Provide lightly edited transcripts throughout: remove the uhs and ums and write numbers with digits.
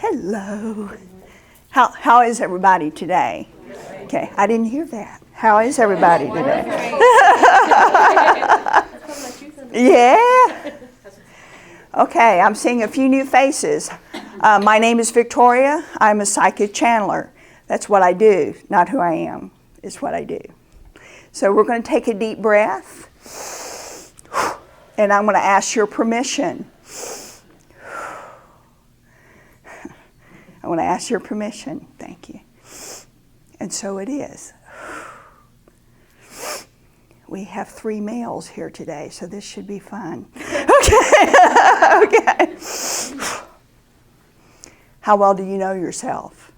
Hello. How is everybody today? Okay, I didn't hear that. How is everybody today? Yeah. Okay, I'm seeing a few new faces. My name is Victoria. I'm a psychic channeler. That's what I do, not who I am. It's what I do. So we're going to take a deep breath, and I'm going to ask your permission. I want to ask your permission. Thank you. And so it is. We have 3 males here today, so this should be fun. Okay. Okay. How well do you know yourself?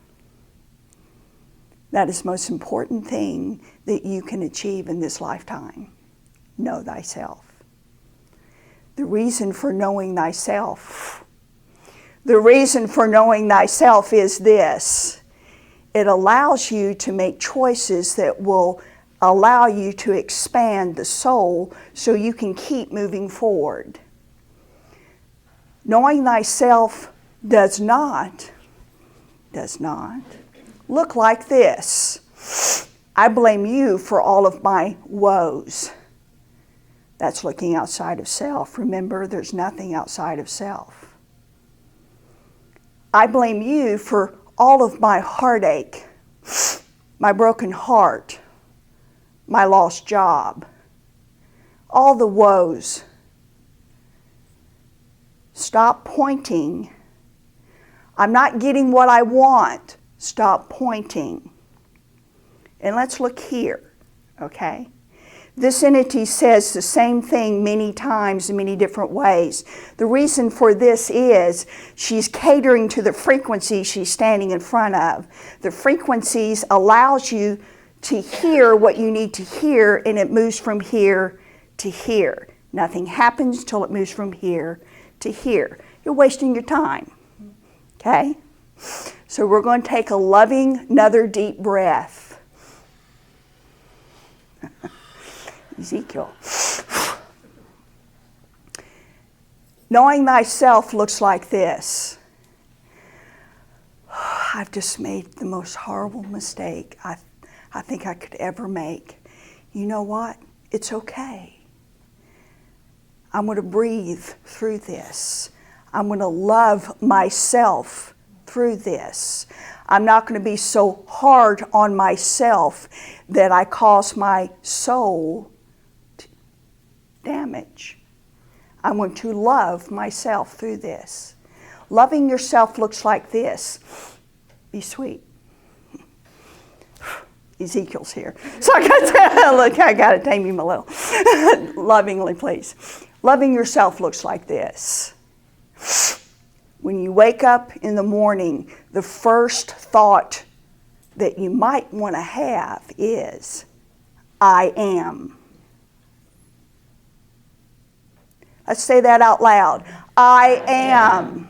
That is the most important thing that you can achieve in this lifetime. Know thyself. The reason for knowing thyself is this. It allows you to make choices that will allow you to expand the soul so you can keep moving forward. Knowing thyself does not look like this. I blame you for all of my woes. That's looking outside of self. Remember, there's nothing outside of self. I blame you for all of my heartache, my broken heart, my lost job, all the woes. Stop pointing. I'm not getting what I want. Stop pointing. And let's look here, okay? This entity says the same thing many times in many different ways. The reason for this is she's catering to the frequency she's standing in front of. The frequencies allows you to hear what you need to hear, and it moves from here to here. Nothing happens till it moves from here to here. You're wasting your time, okay? So we're going to take a loving, another deep breath. Ezekiel. Knowing thyself looks like this. I've just made the most horrible mistake I think I could ever make. You know what? It's okay. I'm going to breathe through this. I'm going to love myself through this. I'm not going to be so hard on myself that I cause my soul damage. I'm going to love myself through this. Loving yourself looks like this. Be sweet. Ezekiel's here. So I got to tame him a little. Lovingly, please. Loving yourself looks like this. When you wake up in the morning, the first thought that you might want to have is, I am. Let's say that out loud. I am.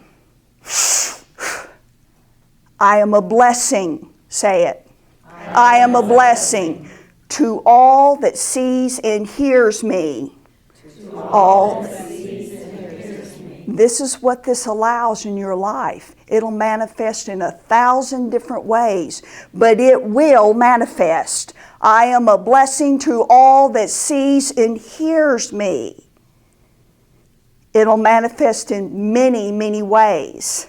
I am a blessing. Say it. I am a blessing to all that sees and hears me. All that sees and hears me. This is what this allows in your life. It'll manifest in 1,000 different ways, but it will manifest. I am a blessing to all that sees and hears me. It'll manifest in many, many ways.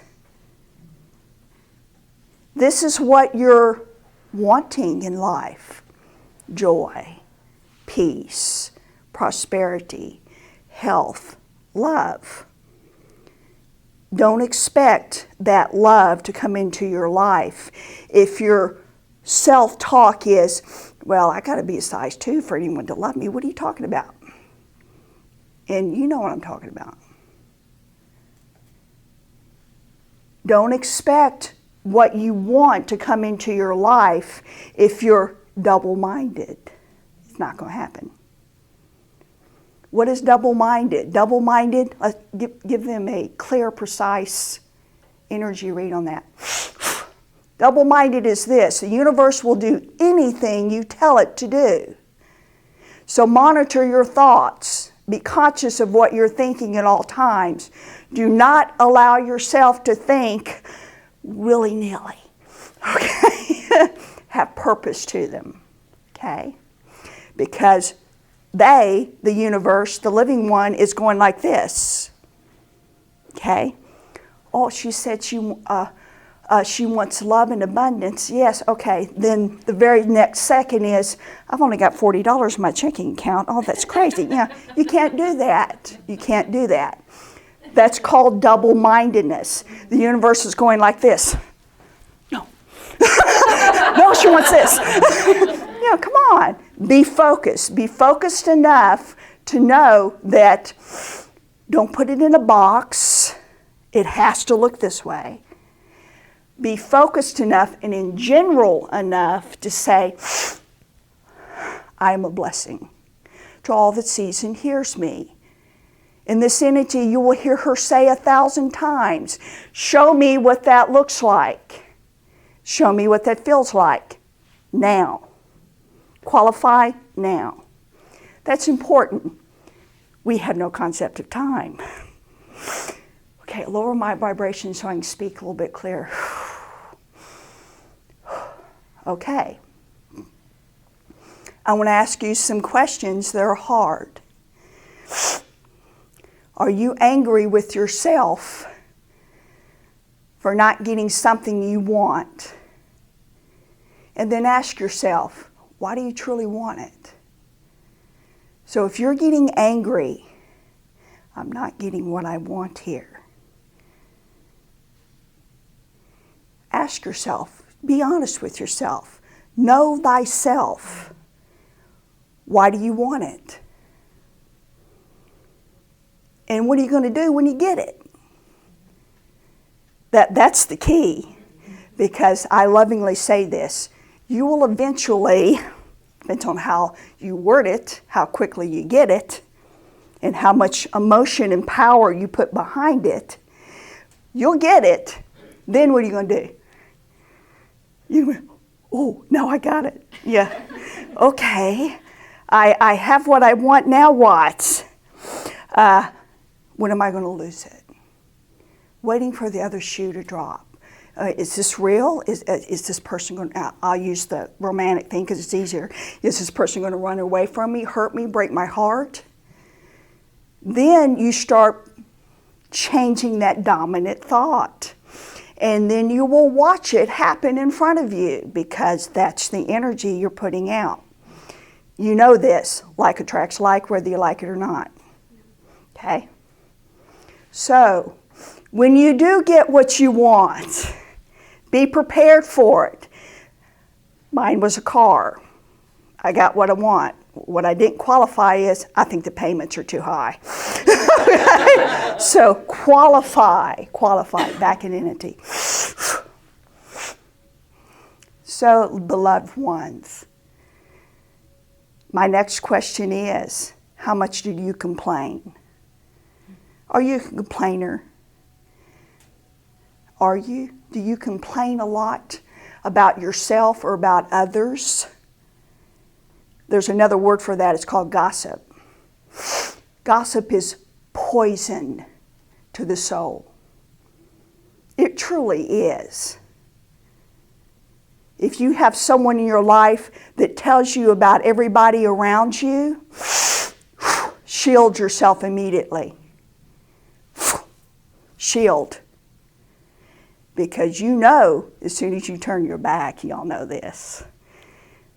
This is what you're wanting in life. Joy, peace, prosperity, health, love. Don't expect that love to come into your life if your self-talk is, well, I got to be a size 2 for anyone to love me. What are you talking about? And you know what I'm talking about. Don't expect what you want to come into your life if you're double-minded. It's not going to happen. What is double-minded? Double-minded, give them a clear, precise energy read on that. Double-minded is this. The universe will do anything you tell it to do. So monitor your thoughts. Be conscious of what you're thinking at all times. Do not allow yourself to think, willy-nilly. Okay? Have purpose to them. Okay? Because they, the universe, the living one, is going like this. Okay? Oh, she said she wants love and abundance. Yes, okay. Then the very next second is, I've only got $40 in my checking account. Oh, that's crazy. Yeah, you can't do that. You can't do that. That's called double-mindedness. The universe is going like this. No. No, she wants this. You know, come on. Be focused. Be focused enough to know that don't put it in a box. It has to look this way. Be focused enough and in general enough to say, I am a blessing to all that sees and hears me. In this energy, you will hear her say 1,000 times, show me what that looks like. Show me what that feels like. Now. Qualify now. That's important. We have no concept of time. Okay, lower my vibration so I can speak a little bit clearer. Okay. I want to ask you some questions that are hard. Are you angry with yourself for not getting something you want? And then ask yourself, why do you truly want it? So if you're getting angry, I'm not getting what I want here. Ask yourself, be honest with yourself. Know thyself. Why do you want it? And what are you going to do when you get it? That's the key. Because I lovingly say this, you will eventually, depends on how you word it, how quickly you get it, and how much emotion and power you put behind it, you'll get it. Then what are you going to do? You go, oh, now I got it. Yeah. Okay. I have what I want, now what? When am I going to lose it? Waiting for the other shoe to drop. Is this real? Is this person going to, I'll use the romantic thing because it's easier. Is this person going to run away from me, hurt me, break my heart? Then you start changing that dominant thought. And then you will watch it happen in front of you because that's the energy you're putting out. You know this, like attracts like, whether you like it or not. Okay? So, when you do get what you want, be prepared for it. Mine was a car. I got what I want. What I didn't qualify is, I think the payments are too high. Okay? So qualify, back in entity. So, beloved ones, my next question is, how much do you complain? Are you a complainer? Are you? Do you complain a lot about yourself or about others? There's another word for that. It's called gossip. Gossip is poison to the soul. It truly is. If you have someone in your life that tells you about everybody around you, shield yourself immediately. Shield. Because you know, as soon as you turn your back, y'all know this,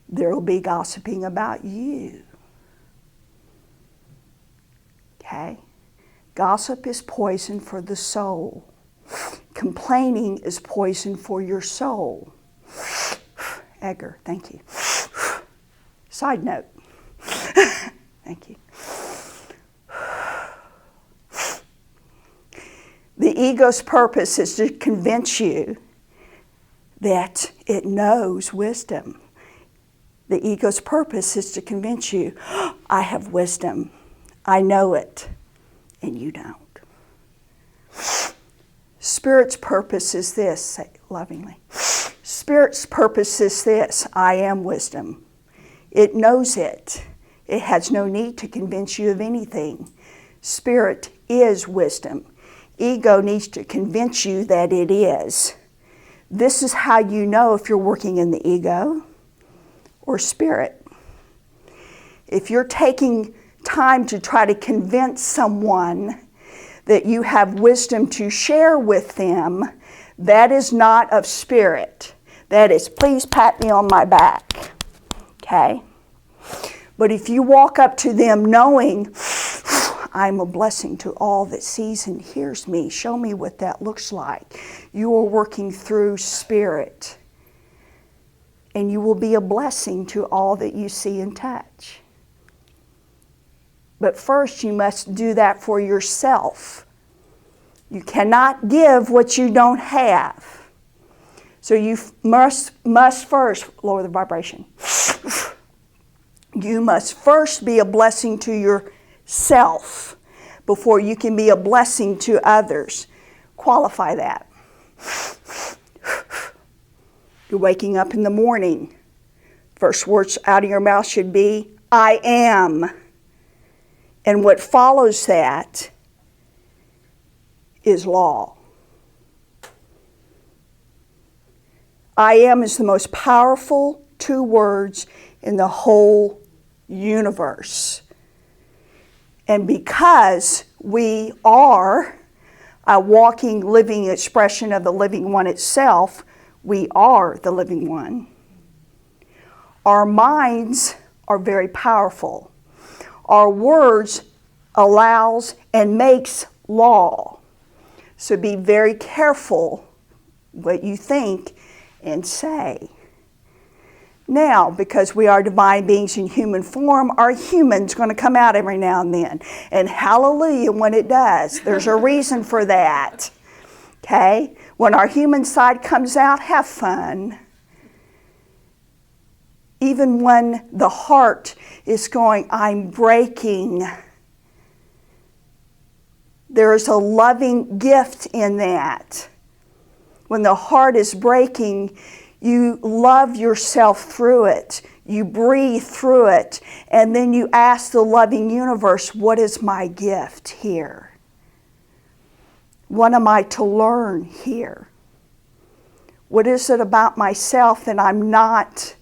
there will be gossiping about you. Okay? Gossip is poison for the soul. Complaining is poison for your soul. Edgar, thank you. Side note. Thank you. The ego's purpose is to convince you that it knows wisdom. The ego's purpose is to convince you, I have wisdom, I know it, and you don't. Spirit's purpose is this, say lovingly. Spirit's purpose is this, I am wisdom. It knows it. It has no need to convince you of anything. Spirit is wisdom. Ego needs to convince you that it is. This is how you know if you're working in the ego or spirit. If you're taking time to try to convince someone that you have wisdom to share with them, that is not of spirit. That is, please pat me on my back. Okay? But if you walk up to them knowing, I'm a blessing to all that sees and hears me, show me what that looks like. You are working through spirit. And you will be a blessing to all that you see and touch. But first you must do that for yourself. You cannot give what you don't have. So you must first lower the vibration. You must first be a blessing to yourself before you can be a blessing to others. Qualify that. You're waking up in the morning. First words out of your mouth should be, I am. And what follows that is law. I am is the most powerful 2 words in the whole universe. And because we are a walking, living expression of the living one itself, we are the living one. Our minds are very powerful. Our words allows and makes law. So be very careful what you think and say. Now, because we are divine beings in human form, our human's going to come out every now and then. And hallelujah when it does. There's a reason for that. Okay? When our human side comes out, have fun. Even when the heart is going, I'm breaking. There is a loving gift in that. When the heart is breaking, you love yourself through it. You breathe through it. And then you ask the loving universe, what is my gift here? What am I to learn here? What is it about myself that I'm not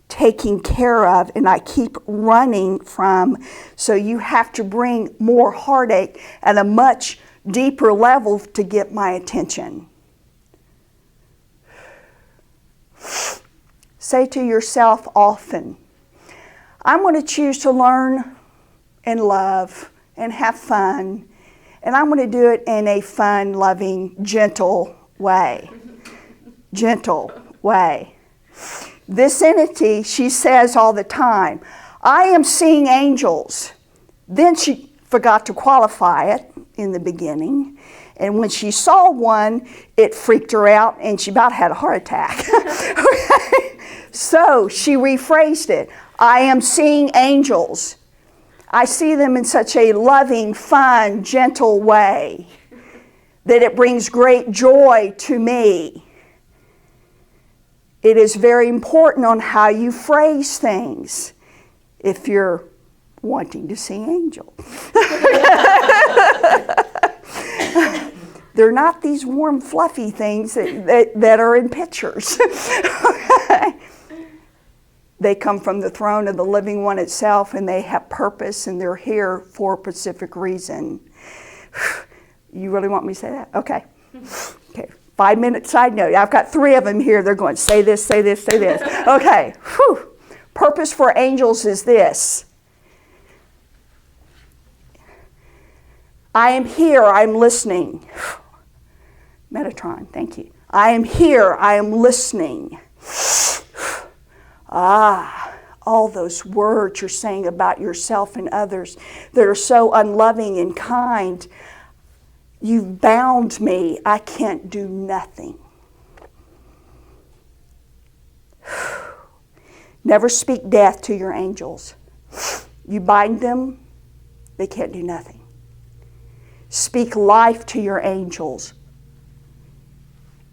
taking care of and I keep running from? So you have to bring more heartache at a much deeper level to get my attention. Say to yourself often, I'm going to choose to learn and love and have fun, and I'm going to do it in a fun, loving, gentle way. Gentle way. This entity, she says all the time, I am seeing angels. Then she forgot to qualify it in the beginning. And when she saw one, it freaked her out and she about had a heart attack. Okay? So she rephrased it. I am seeing angels. I see them in such a loving, fun, gentle way that it brings great joy to me. It is very important on how you phrase things if you're wanting to see angels. They're not these warm, fluffy things that are in pictures. Okay? They come from the throne of the living one itself, and they have purpose, and they're here for a specific reason. You really want me to say that? Okay. Okay. 5-minute side note. I've got 3 of them here. They're going, say this, say this, say this. Okay. Whew. Purpose for angels is this. I am here. I'm listening. Metatron, thank you. I am here. I am listening. All those words you're saying about yourself and others that are so unloving and kind. You've bound me. I can't do nothing. Never speak death to your angels. You bind them, they can't do nothing. Speak life to your angels.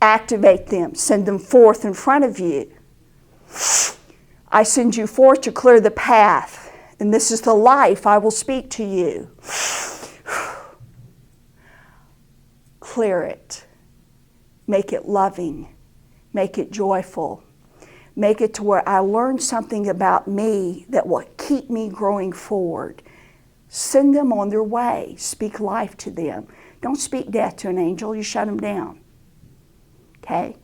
Activate them. Send them forth in front of you. I send you forth to clear the path, and this is the life I will speak to you. Clear it. Make it loving. Make it joyful. Make it to where I learn something about me that will keep me growing forward. Send them on their way. Speak life to them. Don't speak death to an angel. You shut them down. Okay?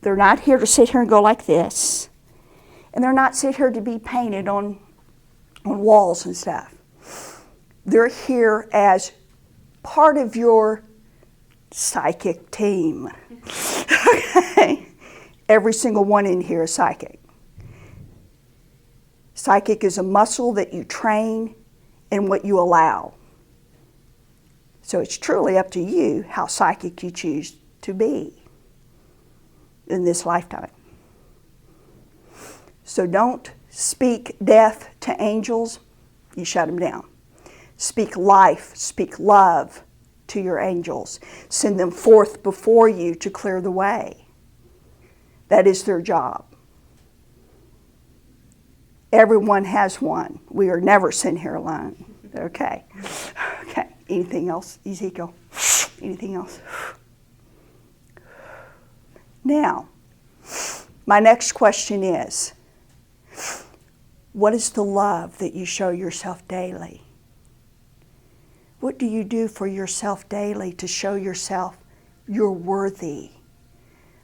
They're not here to sit here and go like this. And they're not sit here to be painted on walls and stuff. They're here as part of your psychic team. Okay? Every single one in here is psychic. Psychic is a muscle that you train and what you allow. So it's truly up to you how psychic you choose to be in this lifetime. So don't speak death to angels. You shut them down. Speak life, speak love to your angels. Send them forth before you to clear the way. That is their job. Everyone has one. We are never sent here alone. Okay. Okay. Anything else, Ezekiel? Anything else? Now, my next question is, what is the love that you show yourself daily? What do you do for yourself daily to show yourself you're worthy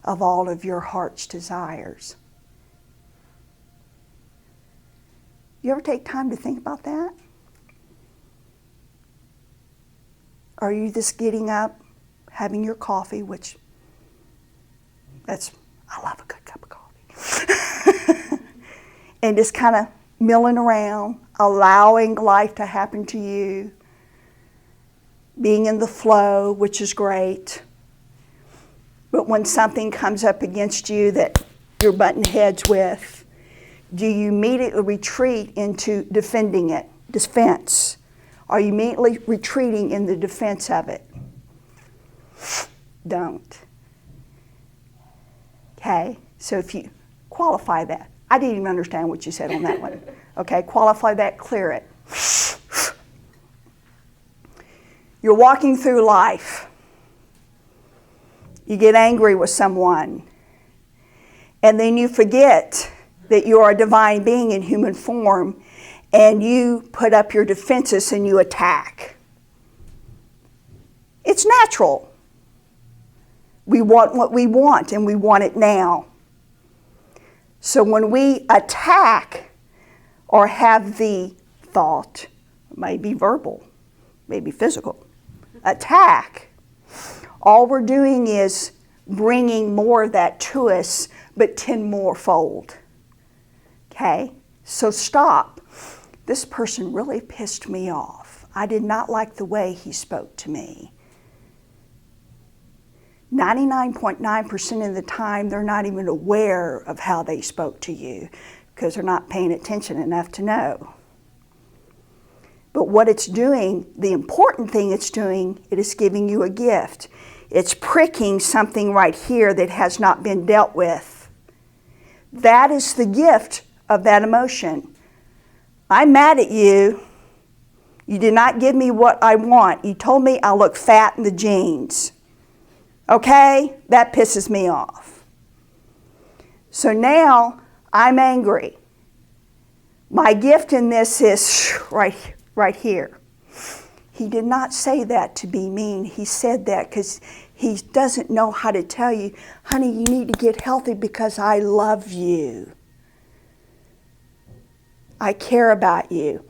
of all of your heart's desires? You ever take time to think about that? Are you just getting up, having your coffee, which I love a good cup of coffee, and just kind of milling around, allowing life to happen to you, being in the flow, which is great. But when something comes up against you that you're butting heads with, do you immediately retreat into defending it, defense? Are you immediately retreating in the defense of it? Don't. Okay? So if you qualify that. I didn't even understand what you said on that one. Okay? Qualify that, clear it. You're walking through life. You get angry with someone. And then you forget that you are a divine being in human form, and you put up your defenses and you attack. It's natural. We want what we want, and we want it now. So when we attack or have the thought, maybe verbal, maybe physical, attack, all we're doing is bringing more of that to us, but 10 more fold. Okay? So stop. This person really pissed me off. I did not like the way he spoke to me. 99.9% of the time, they're not even aware of how they spoke to you because they're not paying attention enough to know. But what it's doing, the important thing it's doing, it is giving you a gift. It's pricking something right here that has not been dealt with. That is the gift of that emotion. I'm mad at you. You did not give me what I want. You told me I look fat in the jeans. Okay? That pisses me off. So now I'm angry. My gift in this is right here. He did not say that to be mean. He said that because he doesn't know how to tell you, honey, you need to get healthy because I love you. I care about you.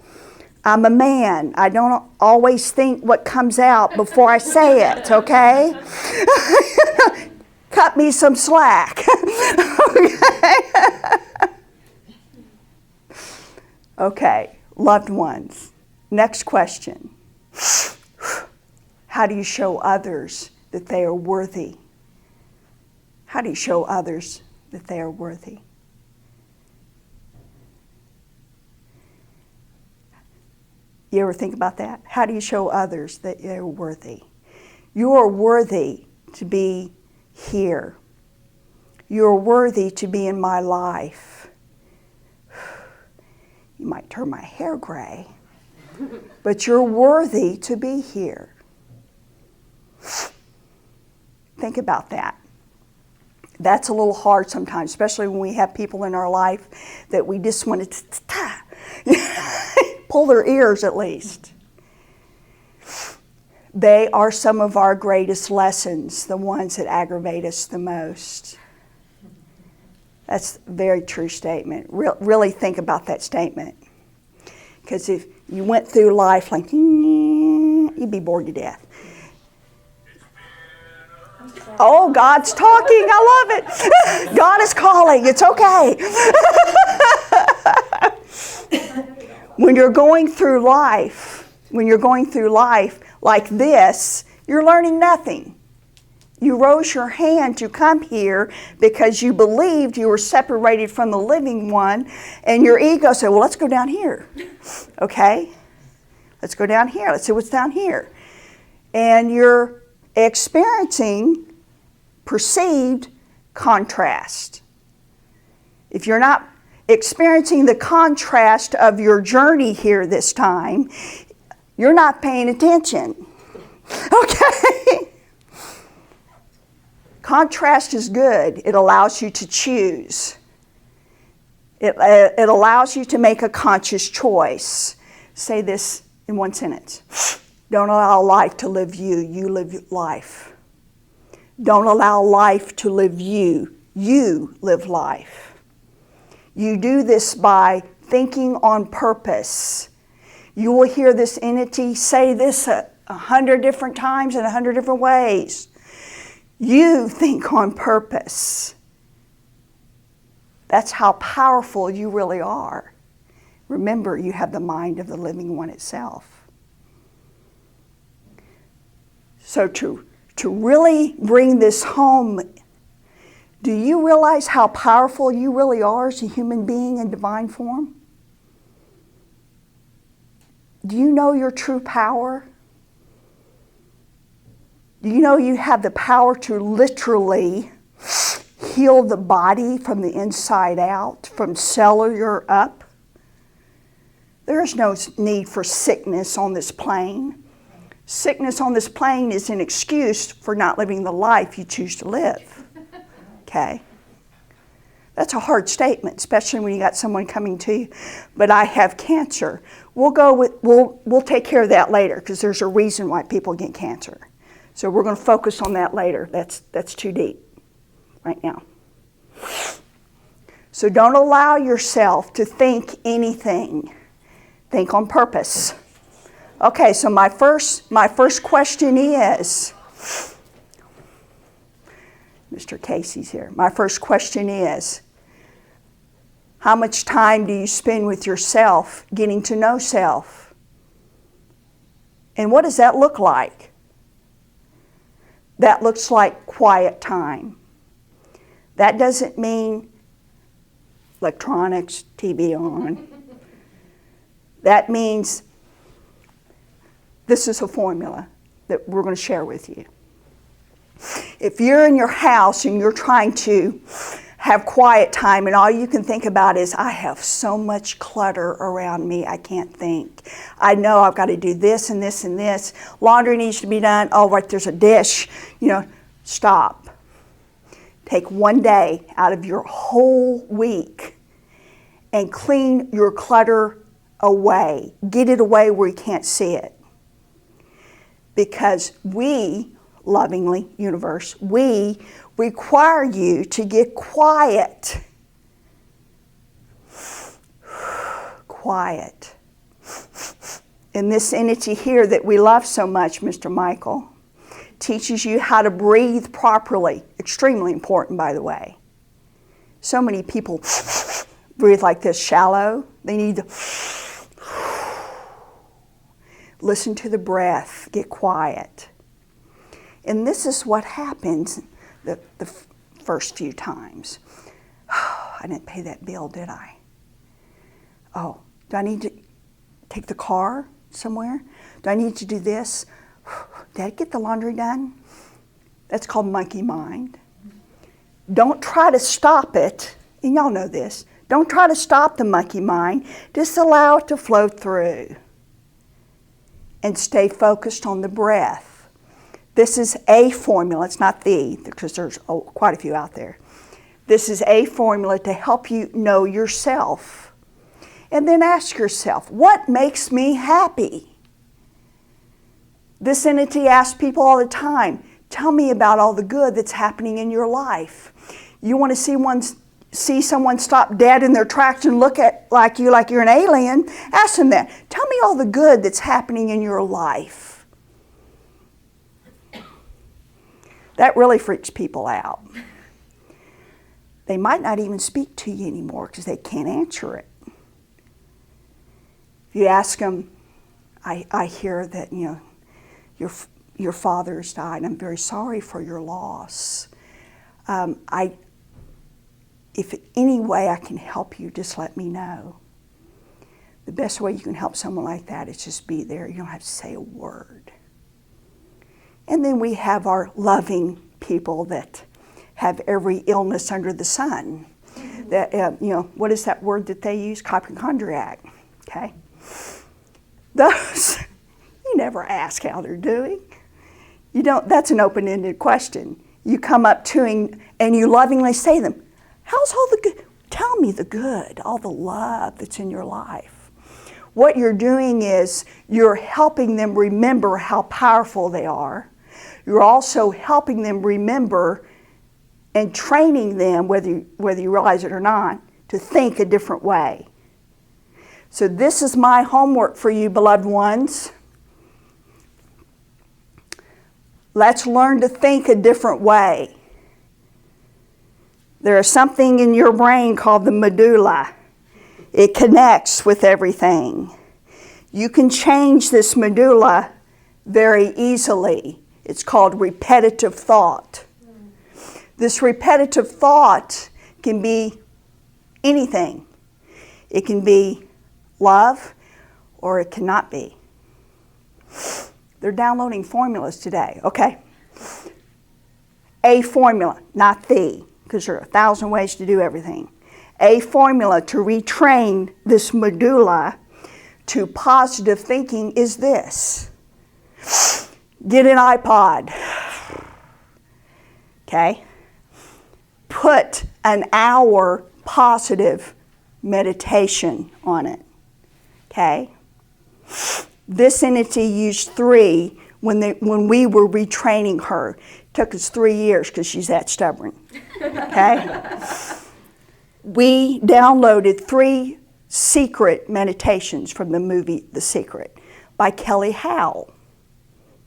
I'm a man. I don't always think what comes out before I say it, okay? Cut me some slack. Okay, loved ones. Next question. How do you show others that they are worthy? How do you show others that they are worthy? You ever think about that? How do you show others that they're worthy? You are worthy to be here. You are worthy to be in my life. You might turn my hair gray, but you're worthy to be here. Think about that. That's a little hard sometimes, especially when we have people in our life that we just want to pull their ears at least. They are some of our greatest lessons, the ones that aggravate us the most. That's a very true statement. Really think about that statement. Because if you went through life like, you'd be bored to death. Oh, God's talking. I love it. God is calling. It's okay. When you're going through life like this, you're learning nothing. You rose your hand to come here because you believed you were separated from the living one, and your ego said, well, let's go down here. Okay? Let's go down here. Let's see what's down here. And you're experiencing perceived contrast. If you're not experiencing the contrast of your journey here this time, you're not paying attention. Okay? Contrast is good. It allows you to choose. It allows you to make a conscious choice. Say this in one sentence. Don't allow life to live you. You live life. Don't allow life to live you. You live life. You do this by thinking on purpose. You will hear this entity say this 100 different times in 100 different ways. You think on purpose. That's how powerful you really are. Remember, you have the mind of the living one itself. So to really bring this home, do you realize how powerful you really are as a human being in divine form? Do you know your true power? Do you know you have the power to literally heal the body from the inside out, from cellular up? There is no need for sickness on this plane. Sickness on this plane is an excuse for not living the life you choose to live. Okay? That's a hard statement, especially when you got someone coming to you. But I have cancer. We'll take care of that later, because there's a reason why people get cancer. So we're going to focus on that later. That's too deep right now. So don't allow yourself to think anything. Think on purpose. Okay, so my first question is, Mr. Casey's here. My first question is, how much time do you spend with yourself getting to know self? And what does that look like? That looks like quiet time. That doesn't mean electronics, TV on. That means this is a formula that we're going to share with you. If you're in your house and you're trying to have quiet time and all you can think about is, I have so much clutter around me, I can't think. I know I've got to do this and this and this. Laundry needs to be done. Oh, right, there's a dish. Stop. Take one day out of your whole week and clean your clutter away. Get it away where you can't see it. Because we, lovingly, universe, we require you to get quiet. Quiet. And this entity here that we love so much, Mr. Michael, teaches you how to breathe properly. Extremely important, by the way. So many people breathe like this, shallow. They need to listen to the breath, get quiet. And this is what happens the first few times. I didn't pay that bill, did I? Oh, do I need to take the car somewhere? Do I need to do this? Did I get the laundry done? That's called monkey mind. Don't try to stop it, and y'all know this. Don't try to stop the monkey mind. Just allow it to flow through. And stay focused on the breath. This is a formula. It's not the, because there's quite a few out there. This is a formula to help you know yourself. And then ask yourself, what makes me happy? This entity asks people all the time, tell me about all the good that's happening in your life. You want to see someone stop dead in their tracks and look at like you're an alien? Ask them that. Tell me all the good that's happening in your life. That really freaks people out. They might not even speak to you anymore because they can't answer it. If you ask them, I hear that your father's died. I'm very sorry for your loss. If any way I can help you, just let me know. The best way you can help someone like that is just be there. You don't have to say a word. And then we have our loving people that have every illness under the sun. That what is that word that they use? Hypochondriac. Okay. Those you never ask how they're doing. You don't. That's an open-ended question. You come up to him and you lovingly say to them, how's all the good? Tell me the good, all the love that's in your life. What you're doing is you're helping them remember how powerful they are. You're also helping them remember and training them, whether you realize it or not, to think a different way. So this is my homework for you, beloved ones. Let's learn to think a different way. There is something in your brain called the medulla. It connects with everything. You can change this medulla very easily. It's called repetitive thought. This repetitive thought can be anything. It can be love, or it cannot be. They're downloading formulas today, okay? A formula, not the, because there are 1,000 ways to do everything. A formula to retrain this medulla to positive thinking is this. Get an iPod, okay? Put an hour positive meditation on it, okay? This entity used 3 when we were retraining her. It took us 3 years because she's that stubborn, okay? We downloaded 3 secret meditations from the movie The Secret by Kelly Howe,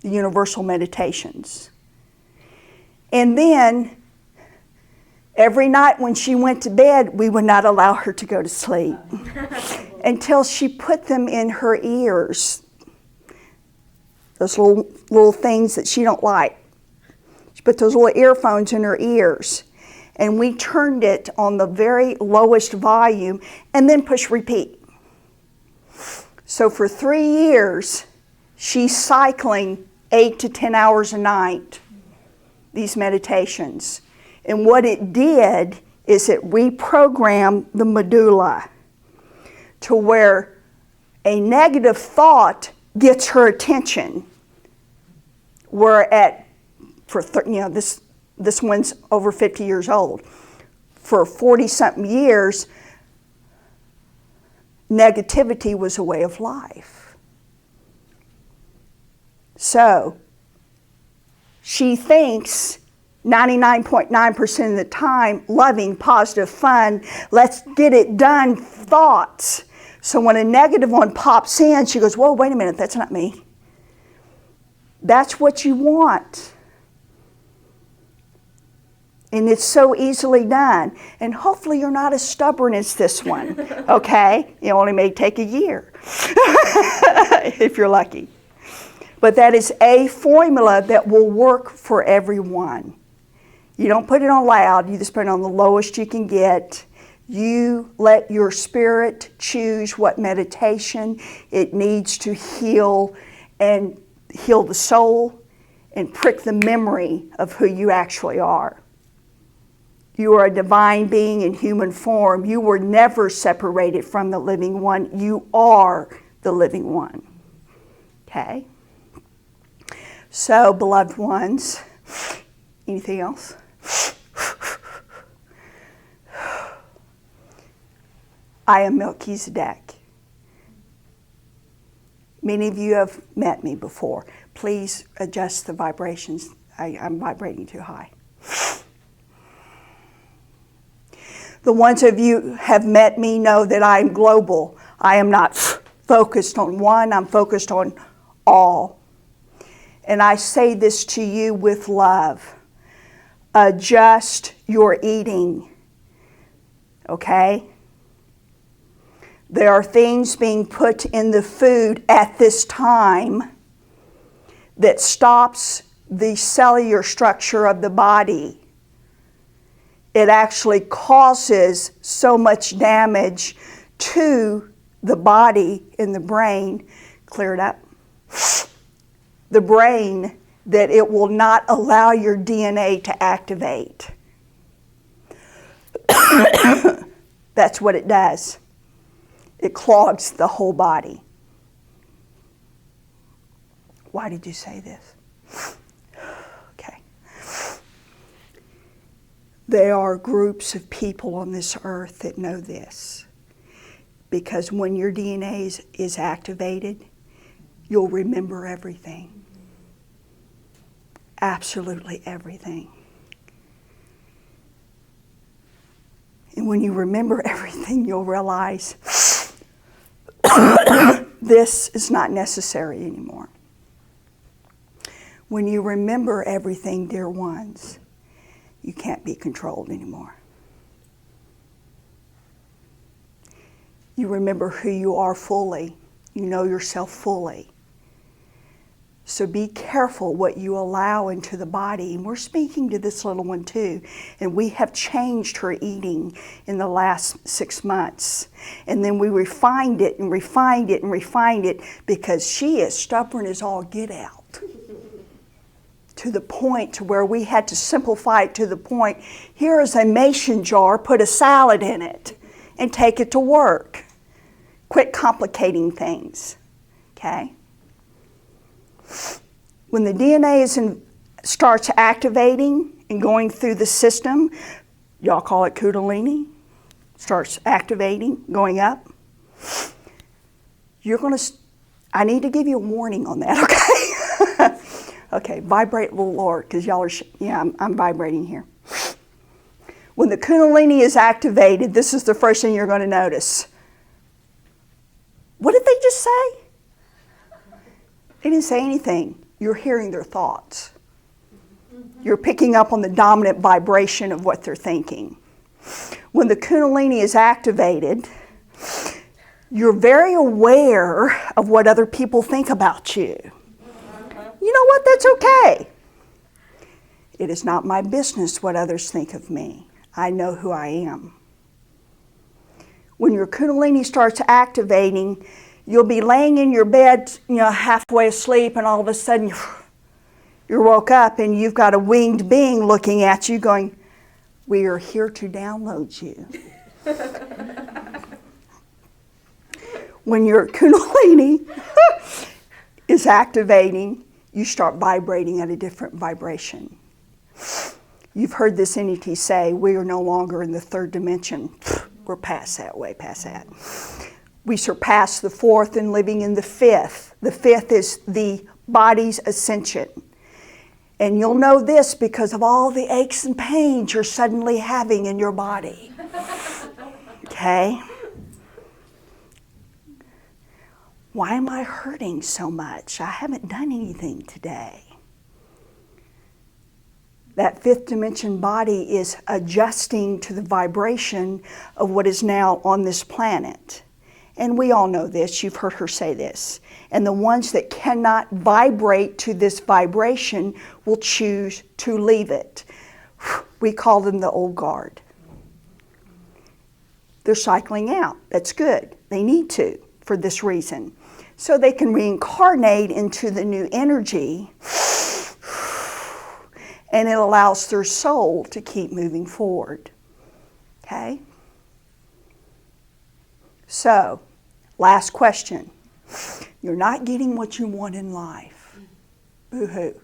the Universal Meditations. And then every night when she went to bed, we would not allow her to go to sleep until she put them in her ears. Those little things that she don't like. She put those little earphones in her ears. And we turned it on the very lowest volume and then push repeat. So for 3 years, she's cycling 8 to 10 hours a night, these meditations. And what it did is it reprogrammed the medulla to where a negative thought gets her attention. This one's over 50 years old. For 40-something years, negativity was a way of life. So, she thinks 99.9% of the time, loving, positive, fun, let's get it done thoughts. So when a negative one pops in, she goes, whoa, wait a minute, that's not me. That's what you want. And it's so easily done. And hopefully you're not as stubborn as this one, okay? It only may take a year, if you're lucky. But that is a formula that will work for everyone. You don't put it on loud, you just put it on the lowest you can get. You let your spirit choose what meditation it needs to heal and heal the soul and prick the memory of who you actually are. You are a divine being in human form. You were never separated from the living one. You are the living one. Okay? So, beloved ones, anything else? I am Melchizedek. Many of you have met me before. Please adjust the vibrations. I'm vibrating too high. The ones of you who have met me know that I am global. I am not focused on one, I'm focused on all. And I say this to you with love. Adjust your eating, okay? There are things being put in the food at this time that stops the cellular structure of the body. It actually causes so much damage to the body and the brain. Clear it up. The brain, that it will not allow your DNA to activate. That's what it does. It clogs the whole body. Why did you say this? Okay. There are groups of people on this earth that know this. Because when your DNA is activated, you'll remember everything. Absolutely everything. And when you remember everything, you'll realize this is not necessary anymore. When you remember everything, dear ones, you can't be controlled anymore. You remember who you are fully. You know yourself fully. So be careful what you allow into the body. And we're speaking to this little one too. And we have changed her eating in the last 6 months. And then we refined it and refined it and refined it because she is stubborn as all get out. To the point to where we had to simplify it to the point, here is a mason jar, put a salad in it and take it to work. Quit complicating things, okay? When the DNA starts activating and going through the system, y'all call it Kundalini, starts activating, going up, you're going to, I need to give you a warning on that, okay? Okay, vibrate a little lower because y'all are, I'm vibrating here. When the Kundalini is activated, this is the first thing you're going to notice. What did they just say? They didn't say anything. You're hearing their thoughts. You're picking up on the dominant vibration of what they're thinking. When the Kundalini is activated, you're very aware of what other people think about you. You know what? That's okay. It is not my business what others think of me. I know who I am. When your Kundalini starts activating, you'll be laying in your bed, halfway asleep, and all of a sudden you woke up and you've got a winged being looking at you going, we are here to download you. When your Kundalini is activating, you start vibrating at a different vibration. You've heard this entity say, we are no longer in the third dimension. We're past that, way past that. We surpass the fourth and living in the fifth. The fifth is the body's ascension. And you'll know this because of all the aches and pains you're suddenly having in your body. Okay? Why am I hurting so much? I haven't done anything today. That fifth dimension body is adjusting to the vibration of what is now on this planet. And we all know this. You've heard her say this. And the ones that cannot vibrate to this vibration will choose to leave it. We call them the old guard. They're cycling out. That's good. They need to for this reason. So they can reincarnate into the new energy, and it allows their soul to keep moving forward. Okay? So, last question. You're not getting what you want in life. Boo-hoo.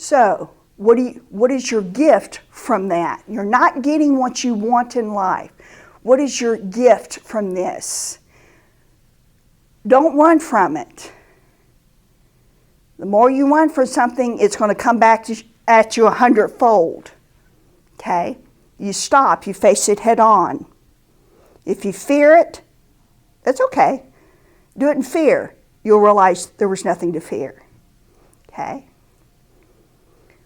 So, what is your gift from that? You're not getting what you want in life. What is your gift from this? Don't run from it. The more you run from something, it's going to come back at you 100-fold. Okay? You stop, you face it head on. If you fear it, that's okay. Do it in fear. You'll realize there was nothing to fear. Okay?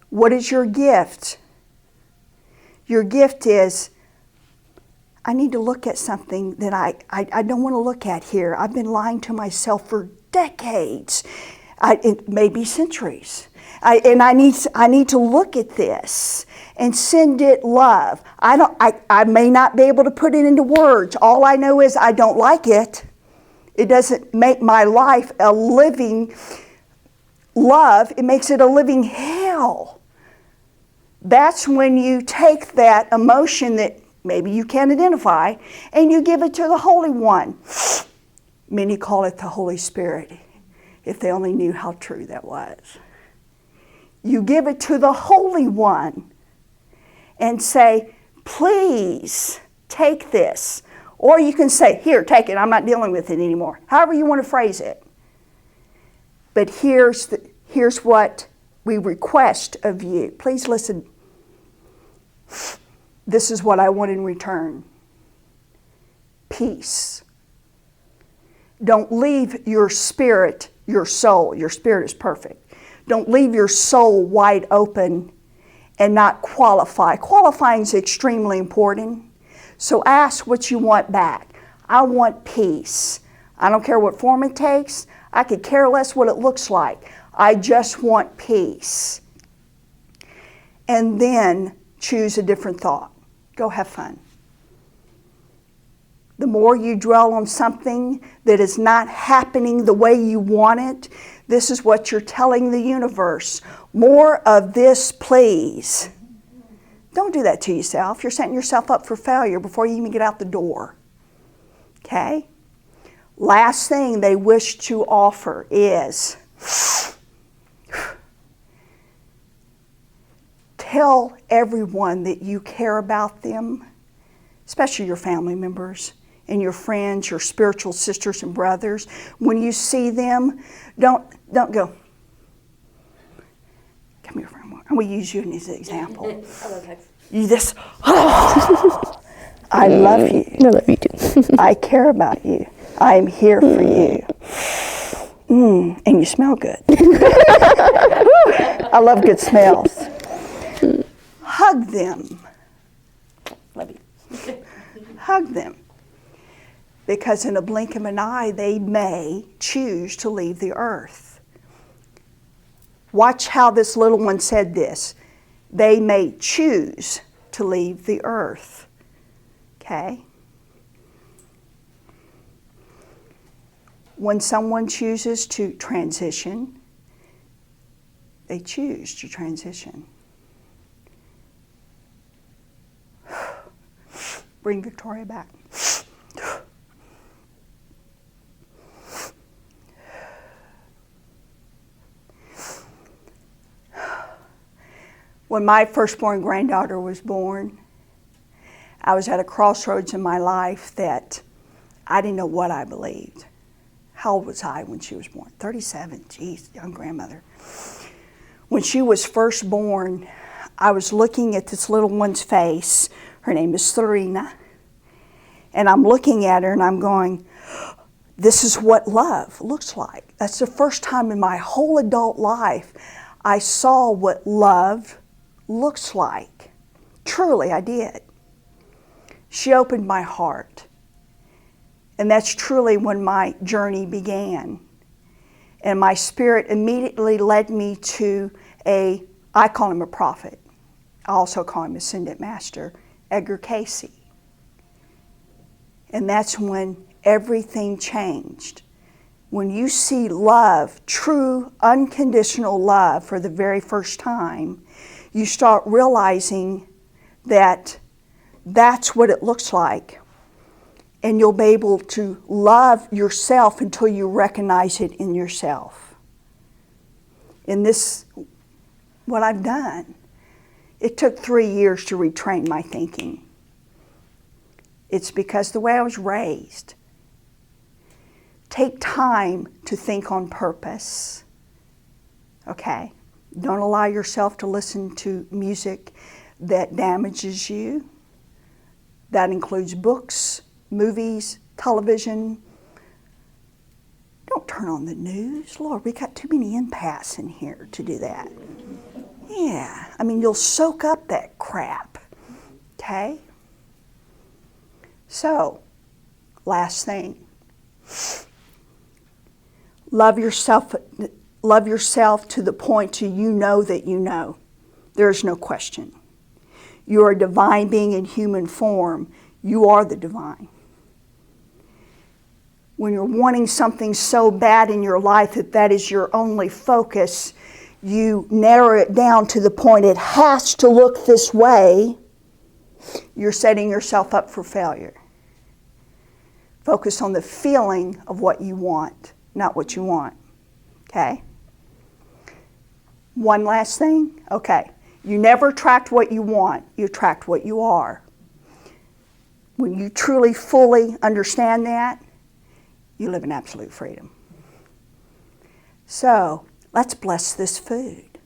What is your gift? Your gift is, I need to look at something that I don't want to look at here. I've been lying to myself for decades. It may be centuries. I need to look at this and send it love. I may not be able to put it into words. All I know is I don't like it. It doesn't make my life a living love. It makes it a living hell. That's when you take that emotion that maybe you can't identify and you give it to the Holy One. Many call it the Holy Spirit. If they only knew how true that was. You give it to the Holy One and say, please take this. Or you can say, here, take it. I'm not dealing with it anymore. However you want to phrase it. But here's what we request of you. Please listen. This is what I want in return. Peace. Don't leave your spirit, your soul. Your spirit is perfect. Don't leave your soul wide open and not qualify. Qualifying is extremely important. So ask what you want back. I want peace. I don't care what form it takes. I could care less what it looks like. I just want peace. And then choose a different thought. Go have fun. The more you dwell on something that is not happening the way you want it, this is what you're telling the universe. More of this, please. Don't do that to yourself. You're setting yourself up for failure before you even get out the door. Okay? Last thing they wish to offer is tell everyone that you care about them, especially your family members and your friends, your spiritual sisters and brothers. When you see them, don't go, come here for a moment. I'm going to use you as an example. You just, I love you. I love you too. I care about you. I am here for you. And you smell good. I love good smells. Hug them. Love you. Hug them. Because in a blink of an eye, they may choose to leave the earth. Watch how this little one said this. They may choose to leave the earth. Okay? When someone chooses to transition, they choose to transition. Bring Victoria back. When my firstborn granddaughter was born, I was at a crossroads in my life that I didn't know what I believed. How old was I when she was born? 37, geez, young grandmother. When she was first born, I was looking at this little one's face. Her name is Serena. And I'm looking at her and I'm going, this is what love looks like. That's the first time in my whole adult life I saw what love looks like. Truly, I did. She opened my heart. And that's truly when my journey began. And my spirit immediately led me to I call him a prophet. I also call him Ascendant Master, Edgar Casey. And that's when everything changed. When you see love, true, unconditional love for the very first time, you start realizing that that's what it looks like. And you'll be able to love yourself until you recognize it in yourself. In this what I've done. It took 3 years to retrain my thinking. It's because the way I was raised. Take time to think on purpose. Okay? Don't allow yourself to listen to music that damages you. That includes books, movies, television. Don't turn on the news. Lord, we got too many empaths in here to do that. Yeah, I mean, you'll soak up that crap. Okay? So, last thing. Love yourself to the point to you know that you know. There is no question. You are a divine being in human form. You are the divine. When you're wanting something so bad in your life that is your only focus, you narrow it down to the point it has to look this way, you're setting yourself up for failure. Focus on the feeling of what you want, not what you want. Okay? One last thing. Okay. You never attract what you want. You attract what you are. When you truly, fully understand that, you live in absolute freedom. So, let's bless this food.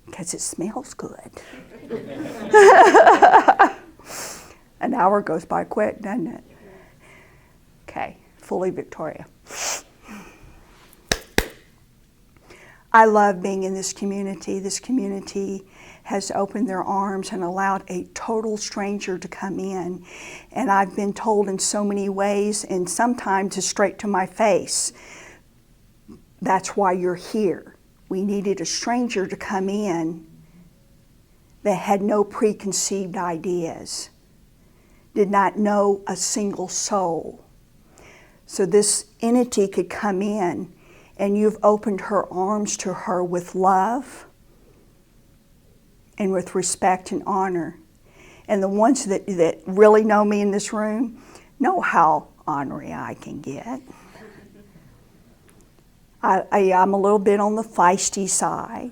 Because it smells good. An hour goes by quick, doesn't it? Okay, fully Victoria. I love being in this community. This community has opened their arms and allowed a total stranger to come in. And I've been told in so many ways, and sometimes it's straight to my face, that's why you're here. We needed a stranger to come in that had no preconceived ideas, did not know a single soul. So this entity could come in, and you've opened her arms to her with love and with respect and honor. And the ones that really know me in this room know how ornery I can get. I'm a little bit on the feisty side.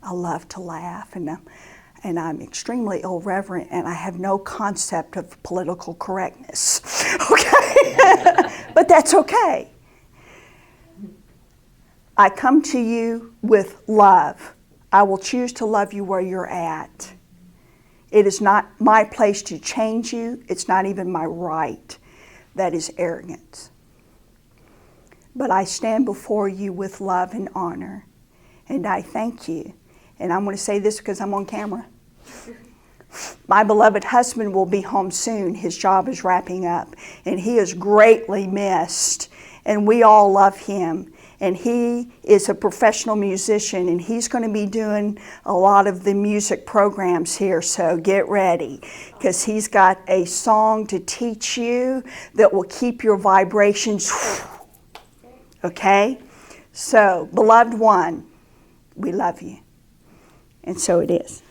I love to laugh, and I'm extremely irreverent, and I have no concept of political correctness. Okay? But that's okay. I come to you with love. I will choose to love you where you're at. It is not my place to change you. It's not even my right. That is arrogance. But I stand before you with love and honor, and I thank you. And I'm going to say this because I'm on camera. My beloved husband will be home soon. His job is wrapping up, and he is greatly missed, and we all love him. And he is a professional musician, and he's going to be doing a lot of the music programs here, so get ready, because he's got a song to teach you that will keep your vibrations, okay? So, beloved one, we love you. And so it is.